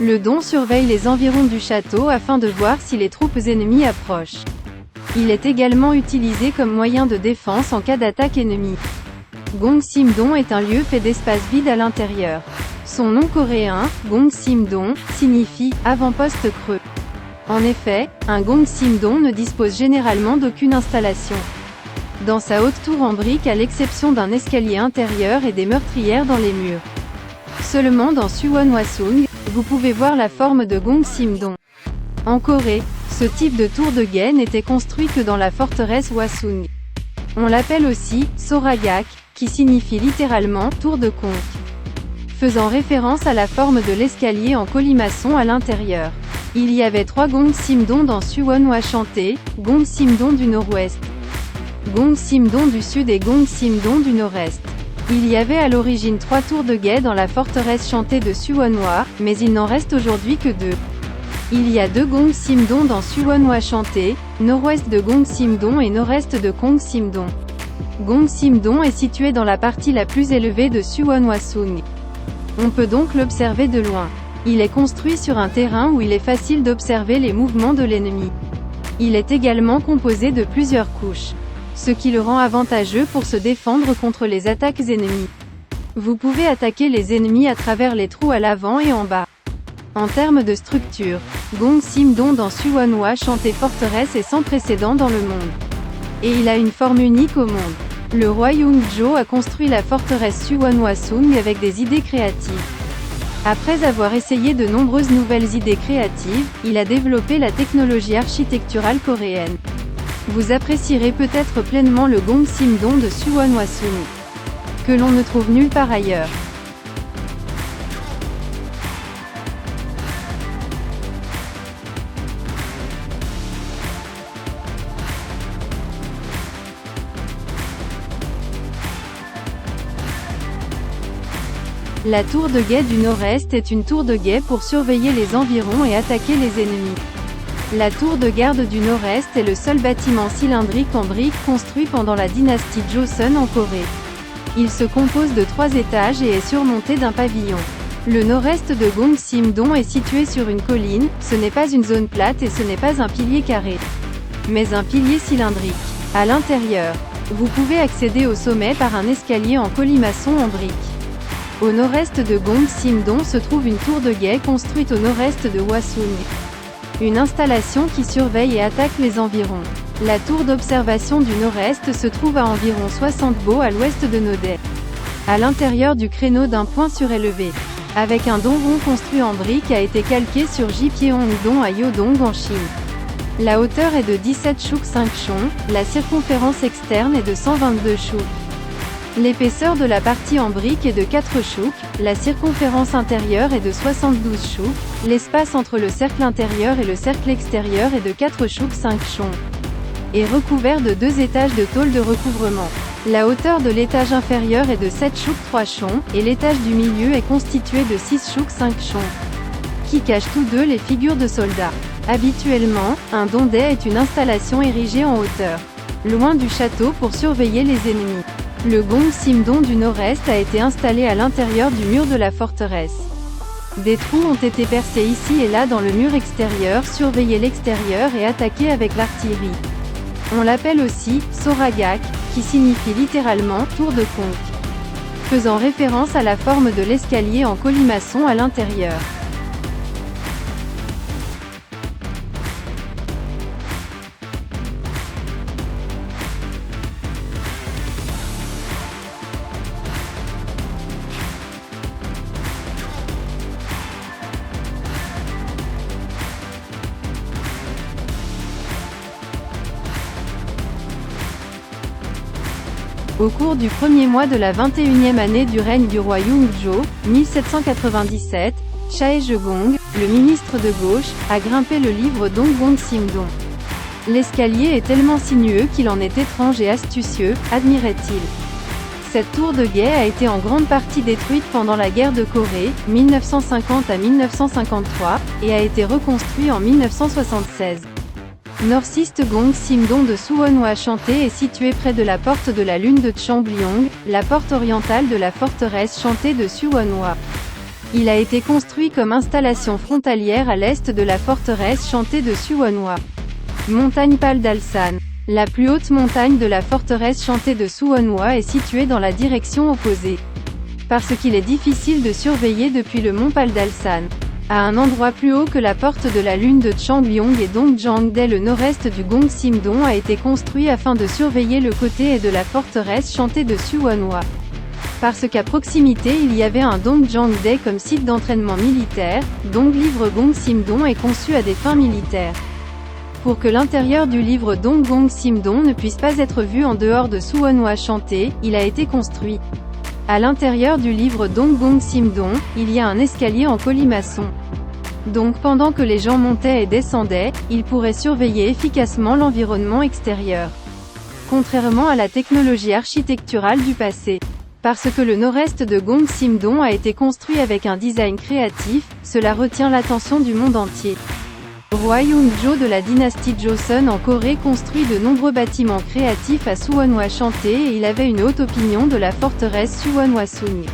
Le Dong surveille les environs du château afin de voir si les troupes ennemies approchent. Il est également utilisé comme moyen de défense en cas d'attaque ennemie. Gongsim-dong est un lieu fait d'espace vide à l'intérieur. Son nom coréen, Gongsim-dong, signifie « avant-poste creux ». En effet, un Gongsim-dong ne dispose généralement d'aucune installation. Dans sa haute tour en briques à l'exception d'un escalier intérieur et des meurtrières dans les murs. Seulement dans Suwon Hwasung, vous pouvez voir la forme de Gongsim-dong. En Corée, ce type de tour de guet n'était construit que dans la forteresse Hwasung. On l'appelle aussi « Soragak », qui signifie littéralement « tour de conque », faisant référence à la forme de l'escalier en colimaçon à l'intérieur. Il y avait 3 Gongsim-dong dans Suwon Hwachanté, Gongsim-dong du nord-ouest, Gongsim-dong du sud et Gongsim-dong du nord-est. Il y avait à l'origine 3 tours de guet dans la forteresse chantée de Suwon-hwa, mais il n'en reste aujourd'hui que 2. Il y a 2 Gongsim-dong dans Suwon Hwachanté, nord-ouest de Gongsim-dong et nord-est de Gongsim-dong. Gongsim-dong est situé dans la partie la plus élevée de Suwon Hwasung. On peut donc l'observer de loin. Il est construit sur un terrain où il est facile d'observer les mouvements de l'ennemi. Il est également composé de plusieurs couches, ce qui le rend avantageux pour se défendre contre les attaques ennemies. Vous pouvez attaquer les ennemis à travers les trous à l'avant et en bas. En termes de structure, Gongsim-dong dans Suwon Hwachanté forteresse est sans précédent dans le monde. Et il a une forme unique au monde. Le roi Youngjo a construit la forteresse Suwon Hwasung avec des idées créatives. Après avoir essayé de nombreuses nouvelles idées créatives, il a développé la technologie architecturale coréenne. Vous apprécierez peut-être pleinement le Gongsim-dong de Suwon Hwasung, que l'on ne trouve nulle part ailleurs. La tour de guet du nord-est est une tour de guet pour surveiller les environs et attaquer les ennemis. La tour de garde du nord-est est le seul bâtiment cylindrique en briques construit pendant la dynastie Joseon en Corée. Il se compose de 3 étages et est surmonté d'un pavillon. Le nord-est de Gongsim-dong est situé sur une colline, ce n'est pas une zone plate et ce n'est pas un pilier carré, mais un pilier cylindrique. À l'intérieur, vous pouvez accéder au sommet par un escalier en colimaçon en briques. Au nord-est de Gongsim-dong se trouve une tour de guet construite au nord-est de Hwasung. Une installation qui surveille et attaque les environs. La tour d'observation du nord-est se trouve à environ 60 bo à l'ouest de Noddae, à l'intérieur du créneau d'un point surélevé, avec un donjon construit en briques a été calqué sur Jipyeong-dong à Yodong en Chine. La hauteur est de 17 chouks 5 chons, la circonférence externe est de 122 chouks. L'épaisseur de la partie en brique est de 4 chouks, la circonférence intérieure est de 72 chouks, l'espace entre le cercle intérieur et le cercle extérieur est de 4 chouks 5 chons, et recouvert de 2 étages de tôle de recouvrement. La hauteur de l'étage inférieur est de 7 chouks 3 chons, et l'étage du milieu est constitué de 6 chouks 5 chons, qui cachent tous deux les figures de soldats. Habituellement, un dondae est une installation érigée en hauteur, loin du château pour surveiller les ennemis. Le Gongsim-dong du nord-est a été installé à l'intérieur du mur de la forteresse. Des trous ont été percés ici et là dans le mur extérieur, surveiller l'extérieur et attaquer avec l'artillerie. On l'appelle aussi « Soragak », qui signifie littéralement « tour de conque », faisant référence à la forme de l'escalier en colimaçon à l'intérieur. Au cours du premier mois de la 21e année du règne du roi Youngjo, 1797, Chae-je-gong, le ministre de gauche, a grimpé le livre Dong Gongsim-dong. L'escalier est tellement sinueux qu'il en est étrange et astucieux, admirait-il. Cette tour de guet a été en grande partie détruite pendant la guerre de Corée, 1950 à 1953, et a été reconstruite en 1976. North-East Gongsim-dong de Suwon Hwachanté est situé près de la porte de la lune de Cheongbyong, la porte orientale de la forteresse chantée de Suwon-hwa. Il a été construit comme installation frontalière à l'est de la forteresse chantée de Suwonhwa. Montagne Pal d'Alsan. La plus haute montagne de la forteresse chantée de Suwonhwa est située dans la direction opposée. Parce qu'il est difficile de surveiller depuis le mont Pal d'Alsan. À un endroit plus haut que la porte de la lune de Changyong et Dongjangdae, le nord-est du Gongsim-dong a été construit afin de surveiller le côté est de la forteresse chantée de Suwonhwa. Parce qu'à proximité il y avait un Dongjangdae comme site d'entraînement militaire, donc livre Gongsim-dong est conçu à des fins militaires. Pour que l'intérieur du livre Dong Gongsim-dong ne puisse pas être vu en dehors de Suwonhwa chanté, il a été construit. À l'intérieur du livre Dong Gongsim-dong, il y a un escalier en colimaçon. Donc pendant que les gens montaient et descendaient, ils pourraient surveiller efficacement l'environnement extérieur. Contrairement à la technologie architecturale du passé. Parce que le nord-est de Gongsim-dong a été construit avec un design créatif, cela retient l'attention du monde entier. Roi Yunjo de la dynastie Joseon en Corée construit de nombreux bâtiments créatifs à Suwonhwa chanté et il avait une haute opinion de la forteresse Suwonhwa-sung.